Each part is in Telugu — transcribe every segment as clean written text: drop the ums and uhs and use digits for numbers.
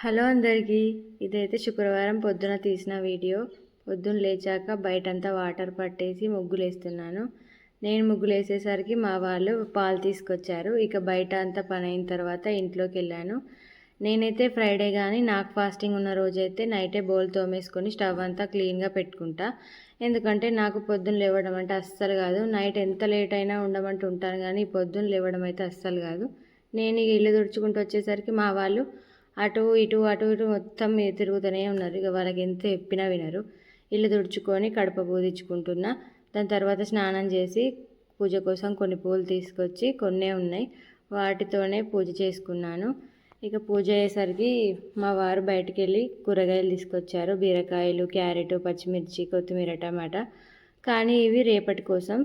హలో అందరికీ, ఇదైతే శుక్రవారం పొద్దున తీసిన వీడియో. పొద్దున్న లేచాక బయటంతా వాటర్ పట్టేసి ముగ్గులేస్తున్నాను. నేను ముగ్గులేసేసరికి మా వాళ్ళు పాలు తీసుకొచ్చారు. ఇక బయట అంతా పని అయిన తర్వాత ఇంట్లోకి వెళ్ళాను. నేనైతే ఫ్రైడే కానీ నాకు ఫాస్టింగ్ ఉన్న రోజైతే నైటే బౌల్ తోమేసుకొని స్టవ్ అంతా క్లీన్గా పెట్టుకుంటా. ఎందుకంటే నాకు పొద్దున్న లేవడం అంటే అస్సలు కాదు. నైట్ ఎంత లేట్ అయినా ఉండమంటూ ఉంటాను, కానీ పొద్దున్న లేవడం అయితే అస్సలు కాదు. నేను ఇల్లు తుడుచుకుంటూ వచ్చేసరికి మా వాళ్ళు అటు ఇటు మొత్తం తిరుగుతూనే ఉన్నారు. ఇక వాళ్ళకి ఎంత చెప్పినా వినరు. ఇల్లు తుడుచుకొని కడప పూజించుకుంటున్నా. దాని తర్వాత స్నానం చేసి పూజ కోసం కొన్ని పూలు తీసుకొచ్చి కొన్నే ఉన్నాయి, వాటితోనే పూజ చేసుకున్నాను. ఇక పూజ అయ్యేసరికి మా వారు బయటికి వెళ్ళి కూరగాయలు తీసుకొచ్చారు. బీరకాయలు, క్యారెట్, పచ్చిమిర్చి, కొత్తిమీర, టమాటా. కానీ ఇవి రేపటి కోసం.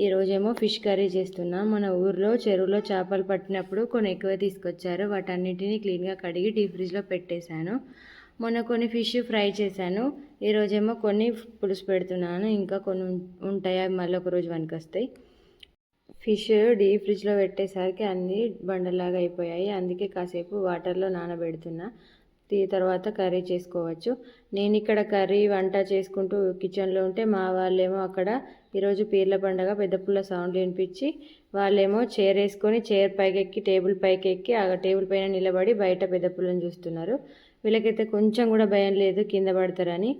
ఈరోజేమో ఫిష్ కర్రీ చేస్తున్నా. మన ఊర్లో చెరువులో చేపలు పట్టినప్పుడు కొన్ని ఎక్కువ తీసుకొచ్చారు. వాటన్నిటిని క్లీన్గా కడిగి డీప్ ఫ్రిడ్జ్లో పెట్టేశాను. మొన్న కొన్ని ఫిష్ ఫ్రై చేశాను. ఈరోజేమో కొన్ని పులుసు పెడుతున్నాను. ఇంకా కొన్ని ఉంటాయి, అవి మళ్ళీ ఒకరోజు వస్తాయి. ఫిష్ డీప్ ఫ్రిడ్జ్లో పెట్టేసరికి అన్నీ బండలాగా అయిపోయాయి. అందుకే కాసేపు వాటర్లో నానబెడుతున్నా. తర్వాత కర్రీ చేసుకోవచ్చు. నేను ఇక్కడ కర్రీ వంట చేసుకుంటూ కిచెన్లో ఉంటే మా వాళ్ళేమో అక్కడ ఈరోజు పీర్ల పండగ పెద్ద పుల్ల సౌండ్ వినిపించి వాళ్ళేమో చైర్ వేసుకొని చైర్ పైకి ఎక్కి టేబుల్ పైకి ఎక్కి ఆ టేబుల్ పైన నిలబడి బయట పెద్ద పుల్లని చూస్తున్నారు. వీళ్ళకైతే కొంచెం కూడా భయం లేదు కింద పడతారని.